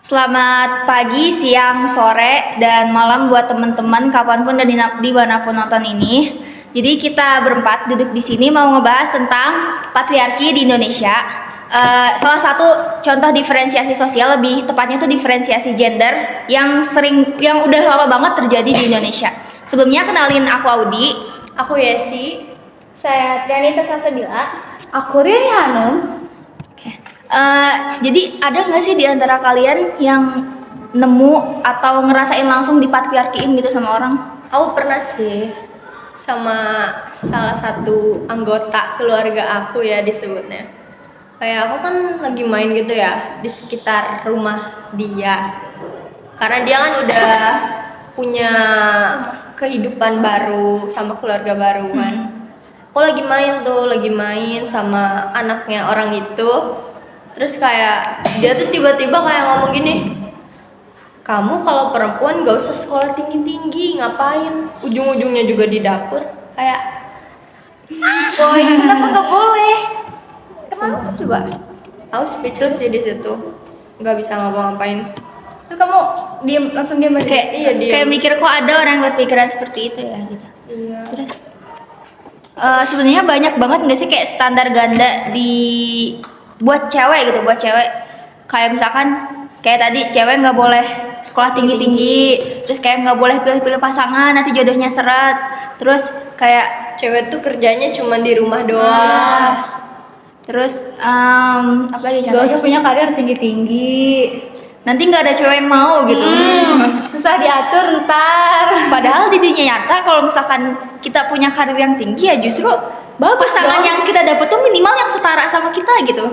Selamat pagi, siang, sore, dan malam buat teman-teman kapanpun dan dimanapun nonton ini. Jadi kita berempat duduk di sini mau ngebahas tentang patriarki di Indonesia. Salah satu contoh diferensiasi sosial, lebih tepatnya tuh diferensiasi gender yang udah lama banget terjadi di Indonesia. Sebelumnya kenalin, aku Audi. Aku Yesi. Saya Trianita Salsabila. Aku Riani Hanum. Jadi ada nggak sih di antara kalian yang nemu atau ngerasain langsung dipatriarkiin gitu sama orang? Aku pernah sih sama salah satu anggota keluarga aku ya disebutnya. Kayak aku kan lagi main gitu ya di sekitar rumah dia. Karena dia kan udah punya kehidupan baru sama keluarga baru kan. Aku lagi main sama anaknya orang itu. Terus kayak dia tuh tiba-tiba kayak ngomong gini, kamu kalau perempuan gak usah sekolah tinggi-tinggi, ngapain? Ujung-ujungnya juga di dapur. Kayak Boy, kenapa nggak boleh? Kenapa coba? aku speechless sih di situ, nggak bisa ngapa-ngapain. Terus kamu langsung diam aja. Iya, dia. Kayak mikir kok ada orang yang berpikiran seperti itu ya gitu. Iya. Terus sebenarnya banyak banget nggak sih kayak standar ganda buat cewek gitu, buat cewek. Kayak misalkan kayak tadi cewek nggak boleh sekolah tinggi-tinggi, terus kayak nggak boleh pilih-pilih pasangan nanti jodohnya seret. Terus kayak Cewek tuh kerjanya cuma di rumah doang. terus apa lagi Gak contohnya? usah punya karir tinggi-tinggi. Nanti nggak ada cewek yang mau gitu. Susah diatur ntar. Padahal di dunia nyata kalau misalkan kita punya karir yang tinggi ya justru pasangan dong. yang kita dapat tuh minimal yang setara sama kita gitu.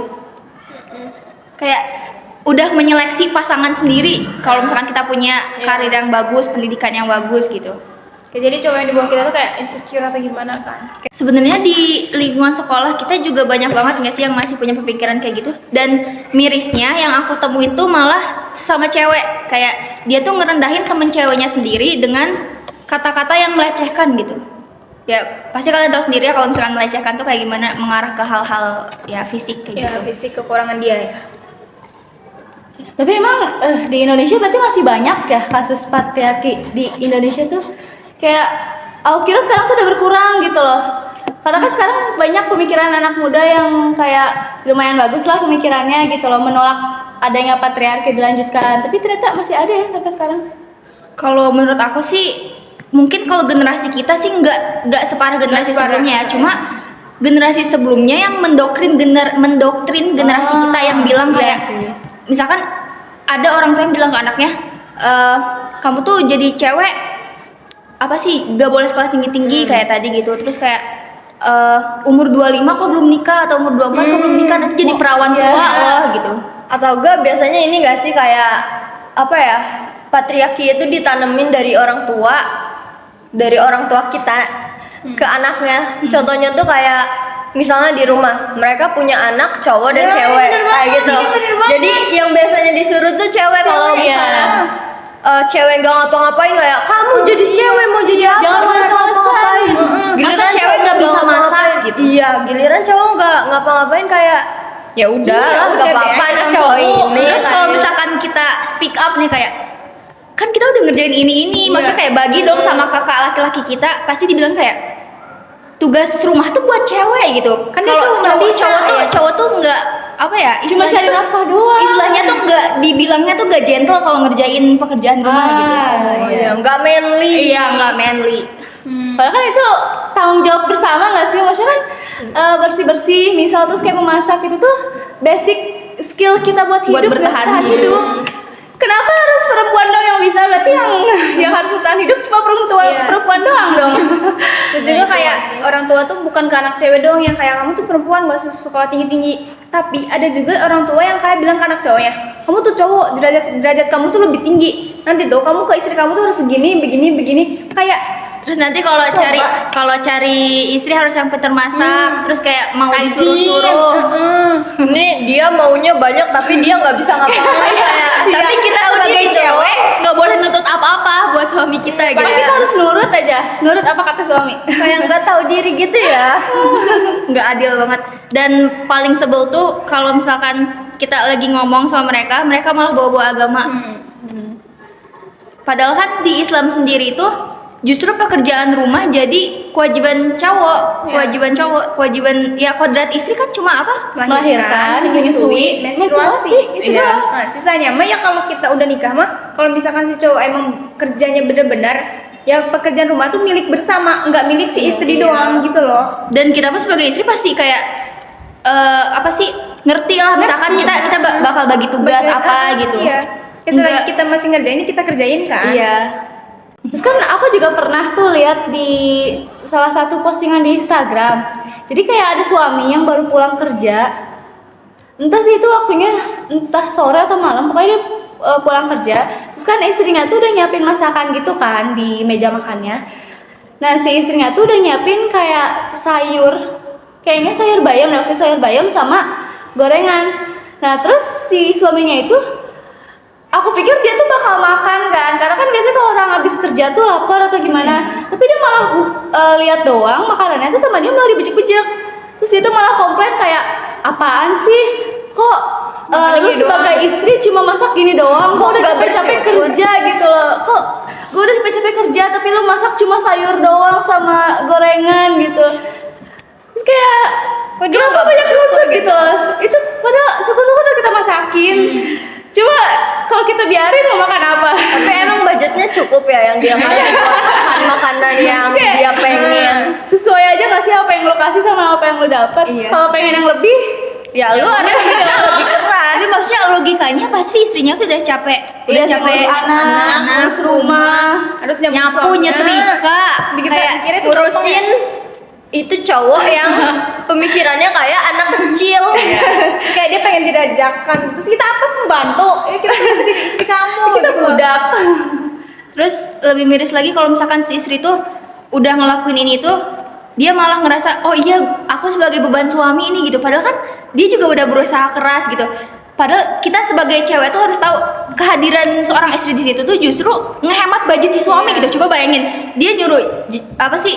Kayak udah menyeleksi pasangan sendiri kalau misalkan kita punya karir yang bagus, pendidikan yang bagus gitu. Kayak jadi cowok yang di bawah kita tuh kayak insecure atau gimana kan? Sebenarnya di lingkungan sekolah kita juga banyak banget nggak sih yang masih punya pemikiran kayak gitu. Dan mirisnya yang aku temuin tuh malah sesama cewek, kayak dia tuh ngerendahin temen ceweknya sendiri dengan kata-kata yang melecehkan gitu. Ya pasti kalian tahu sendiri ya kalau misalkan melecehkan tuh kayak gimana, mengarah ke hal-hal ya fisik kayak Ya gitu. fisik kekurangan dia ya. Tapi emang di Indonesia berarti masih banyak ya kasus patriarki di Indonesia tuh. Kayak aku kira sekarang tuh udah berkurang gitu loh. Karena kan sekarang banyak pemikiran anak muda yang kayak lumayan bagus lah pemikirannya gitu loh, menolak adanya patriarki dilanjutkan. Tapi ternyata masih ada ya sampai sekarang. Kalau menurut aku sih mungkin kalau generasi kita sih nggak separah generasi Nggak separah. sebelumnya ya, cuma generasi sebelumnya yang mendoktrin generasi kita yang bilang iya kayak sih. misalkan ada orang tua yang bilang ke anaknya, kamu tuh jadi cewek apa sih gak boleh sekolah tinggi-tinggi kayak tadi gitu. Terus kayak umur 25 kok belum nikah, atau umur 24 kok belum nikah, nanti jadi perawan iya. tua loh gitu. Atau enggak biasanya ini gak sih kayak apa ya, patriarki itu ditanemin dari orang tua kita ke anaknya. Contohnya tuh kayak misalnya di rumah mereka punya anak cowok dan Ya, cewek bener kayak banget, gitu. iya, bener banget. Jadi yang biasanya disuruh tuh cewek kalau Cewek, misalnya iya. cewek gak ngapa-ngapain kayak kamu jadi cewek mau jadi apa? Jangan Kamu males-malesan. ngapa-ngapain. Masa cewek nggak bisa masak gitu? Iya, giliran cowok nggak ngapa-ngapain kayak ya udah lah, udah nggak deh, apa-apa anak yang cowok cowok. ini. Terus kalau kayak- misalkan kita speak up nih kayak kan kita udah ngerjain ini, maksudnya kayak bagi dong sama kakak laki-laki kita, pasti dibilang kayak tugas rumah tuh buat cewek gitu. Kan dia kalau cuma bisa, cowok tuh nggak apa ya? Cuma istilahnya cari tuh- nafkah doang. Istilahnya tuh nggak dibilangnya tuh nggak gentle kalau ngerjain pekerjaan rumah gitu. Oh iya, nggak manly. Iya, nggak manly. Padahal kan itu tanggung jawab bersama nggak sih? Maksudnya kan bersih-bersih, misal terus kayak memasak itu tuh basic skill kita buat Buat hidup, bertahan hidup. hidup. Kenapa harus perempuan dong yang bisa? Berarti yang harus bertahan hidup cuma perempuan doang dong. Terus juga kayak orang tua tuh bukan ke anak cewek doang yang kayak kamu tuh perempuan gak usah sekolah tinggi-tinggi. Tapi ada juga orang tua yang kayak bilang ke anak cowoknya, kamu tuh cowok, derajat kamu tuh lebih tinggi. Nanti tuh kamu ke istri kamu tuh harus begini. Kayak Terus nanti Coba. kalau cari istri harus yang pintar masak, terus kayak mau rajin. disuruh-suruh. Ini dia maunya banyak tapi dia nggak bisa ngapa-ngapain kayak. Tapi kita sebagai cewek nggak boleh nuntut apa-apa buat suami kita gitu. Padahal kita harus nurut aja, nurut apa kata suami. Kayak nggak tahu diri gitu ya. Nggak adil banget. Dan paling sebel tuh kalau misalkan kita lagi ngomong sama mereka, mereka malah bawa-bawa agama. Padahal kan di Islam sendiri itu justru pekerjaan rumah jadi kewajiban cowok, kewajiban ya kodrat istri kan cuma apa? Melahirkan, menyusui, menstruasi itu doang. Nah, sisanya mah ya kalau kita udah nikah mah, kalau misalkan si cowok emang kerjanya bener-bener ya pekerjaan rumah tuh milik bersama, nggak milik si istri doang gitu loh. Dan kita pun sebagai istri pasti kayak apa sih, ngerti lah misalkan kita bakal bagi tugas apa gitu. Iya. Ya, selagi kita masih ngerjain, kita kerjain kan. Iya. Terus kan aku juga pernah tuh lihat di salah satu postingan di Instagram. Jadi kayak ada suami yang baru pulang kerja. Entah sih itu waktunya entah sore atau malam, pokoknya dia pulang kerja. Terus kan istrinya tuh udah nyiapin masakan gitu kan di meja makannya. Nah, si istrinya tuh udah nyiapin kayak sayur. Kayaknya sayur bayam sama gorengan. Nah, terus si suaminya itu aku pikir dia tuh bakal makan kan, karena kan biasanya kalau orang habis kerja tuh lapar atau gimana. Tapi dia malah lihat doang makanannya tuh sama dia malah dibejek-bejek. Terus dia tuh malah komplain kayak, apaan sih? Kok lu sebagai istri cuma masak gini doang? Kok udah capek-capek kerja gitu loh? Kok gue udah capek-capek kerja tapi lu masak cuma sayur doang sama gorengan gitu. Terus kayak kenapa banyak nuntut gitu loh? Itu padahal syukur-syukur udah kita masakin. Coba kalau kita biarin mau makan apa? Tapi emang budgetnya cukup ya yang dia kasih buat makanan yang dia pengen. Sesuai aja nggak sih apa yang lo kasih sama apa yang lo dapat? Iya. Kalau pengen yang lebih, Ya lu harus bikin lebih keras. Tapi maksudnya logikanya pasti istrinya tuh udah capek ngurus anak, ngurus rumah, Harus nyapu, nyetrika, kayak Ngurusin itu cowok yang pemikirannya kayak anak kecil. kayak dia pengen dirajakan. Terus kita apa pembantu? Ya kita istri kamu. kita gitu. budak. Terus lebih miris lagi kalau misalkan si istri tuh udah ngelakuin ini tuh, dia malah ngerasa, oh iya aku sebagai beban suami ini gitu. Padahal kan dia juga udah berusaha keras gitu. Padahal kita sebagai cewek tuh harus tahu kehadiran seorang istri di situ tuh justru ngehemat budget si suami gitu. Coba bayangin, dia nyuruh apa sih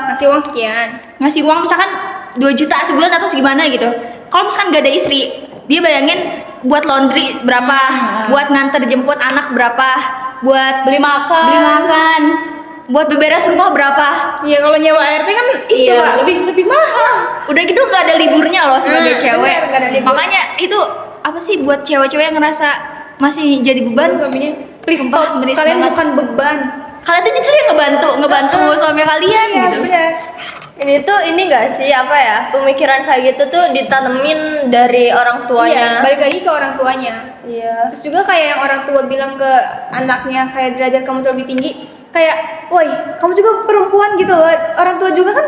Ngasih uang sekian. ngasih uang misalkan 2 juta sebulan atau segimana gitu. Kalau misalkan gak ada istri, dia bayangin buat laundry berapa, buat nganter jemput anak berapa, buat Beli makan. buat beberes rumah berapa. Iya kalau nyewa ART kan coba lebih mahal. Udah gitu nggak ada liburnya loh sebagai cewek. bener, nggak ada libur. Makanya itu apa sih buat cewek-cewek yang ngerasa masih jadi beban. suaminya. Please Sumpah, stop. miris Kalian banget. bukan beban. Kalian tuh justru yang ngebantu suami kalian Iya gitu. benar. Ini gak sih apa ya, pemikiran kayak gitu tuh ditanemin dari orang Iya, tuanya. balik lagi ke orang tuanya. Iya. Terus juga kayak yang orang tua bilang ke anaknya kayak derajat kamu tuh lebih tinggi, kayak, woi, kamu juga perempuan gitu loh. Orang tua juga kan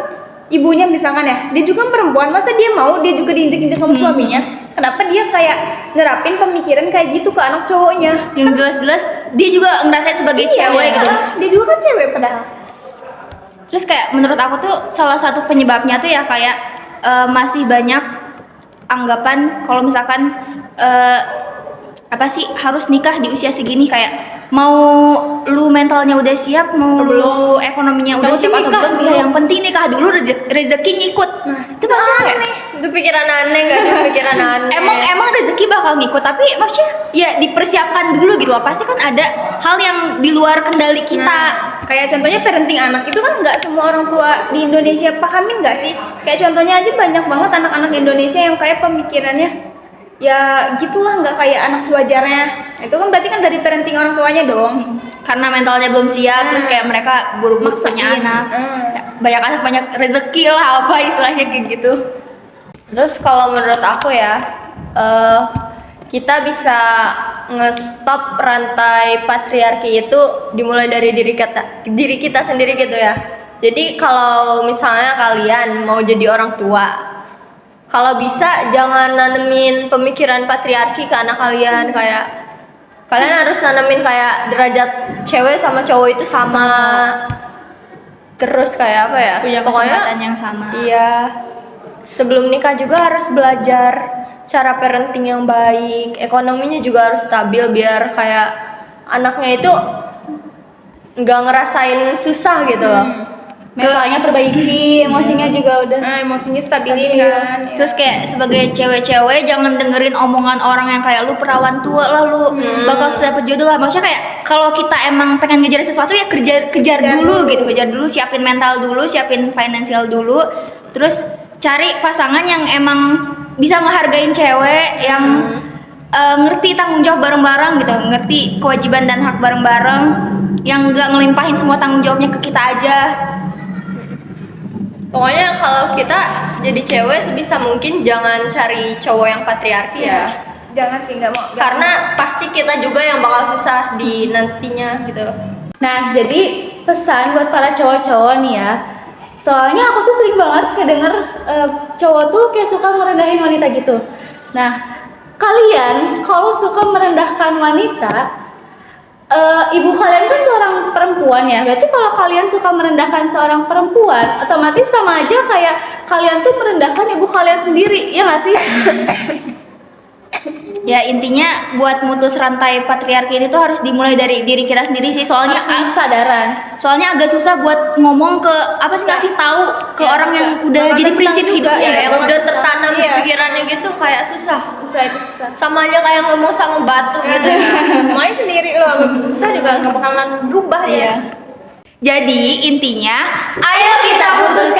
ibunya misalkan ya, dia juga perempuan, masa dia mau dia juga diinjek-injek sama suaminya? Kenapa dia kayak nerapin pemikiran kayak gitu ke anak cowoknya? Yang jelas-jelas dia juga ngerasain sebagai cewek gitu. Dia juga kan cewek padahal. Terus kayak menurut aku tuh salah satu penyebabnya tuh ya kayak masih banyak anggapan kalau misalkan apa sih harus nikah di usia segini, kayak mau lu mentalnya udah siap, mau lu ekonominya udah siap atau belum, ya yang penting nikah dulu, rezeki ngikut. Itu maksudnya kayak Itu pikiran aneh gak sih, pikiran aneh. emang rezeki bakal ngikut, tapi maksudnya ya dipersiapkan dulu gitu loh. Pasti kan ada hal yang di luar kendali kita. Kayak contohnya parenting anak itu kan nggak semua orang tua di Indonesia pahamin nggak sih? Kayak contohnya aja banyak banget anak-anak Indonesia yang kayak pemikirannya ya gitulah, nggak kayak anak sewajarnya. Itu kan berarti kan dari parenting orang tuanya dong. Karena mentalnya belum siap, terus kayak mereka buru-buru punya anak. Kayak banyak anak banyak rezeki lah, apa istilahnya kayak gitu. Terus kalau menurut aku ya, kita bisa nge-stop rantai patriarki itu dimulai dari diri kita sendiri gitu ya. Jadi kalau misalnya kalian mau jadi orang tua, kalau bisa jangan nanemin pemikiran patriarki ke anak kalian. Kayak kalian harus nanemin kayak derajat cewek sama cowok itu sama. Terus kayak apa ya, Punya kesempatan yang sama. Iya, sebelum nikah juga harus belajar cara parenting yang baik, ekonominya juga harus stabil biar kayak anaknya itu nggak ngerasain susah gitu loh. mentalnya perbaiki, emosinya juga udah Nah, emosinya stabilin Stabil. kan. Ya. Terus kayak sebagai cewek-cewek jangan dengerin omongan orang yang kayak lu perawan tua lah, lu bakal susah dapet jodoh lah. Maksudnya kayak kalau kita emang pengen ngejar sesuatu ya kejar dulu gitu, kejar dulu, siapin mental dulu, siapin finansial dulu. Terus cari pasangan yang emang bisa ngehargain cewek, yang ngerti tanggung jawab bareng-bareng gitu, ngerti kewajiban dan hak bareng-bareng, yang nggak ngelimpahin semua tanggung jawabnya ke kita aja. Pokoknya kalau kita jadi cewek sebisa mungkin jangan cari cowok yang patriarki ya. Jangan sih, nggak mau. Karena pasti kita juga yang bakal susah di nantinya gitu. Nah, jadi pesan buat para cowok-cowok nih ya. Soalnya aku tuh sering banget kedenger cowok tuh kayak suka ngerendahin wanita gitu. Nah, kalian kalau suka merendahkan wanita, ibu kalian kan seorang perempuan ya. Berarti kalau kalian suka merendahkan seorang perempuan, otomatis sama aja kayak kalian tuh merendahkan ibu kalian sendiri, ya nggak sih? Ya intinya buat mutus rantai patriarki ini tuh harus dimulai dari diri kita sendiri sih. Soalnya Harus punya kesadaran. soalnya agak susah buat ngomong ke apa sih, ngasih tahu ke orang yang udah jadi prinsip hidup ya, yang banget. udah tertanam di Iya. pikirannya gitu kayak susah. Susah itu susah. Sama aja kayak ngomong sama batu gitu ya. Main sendiri loh, susah juga nggak bakalan berubah ya. Jadi intinya ayo kita putus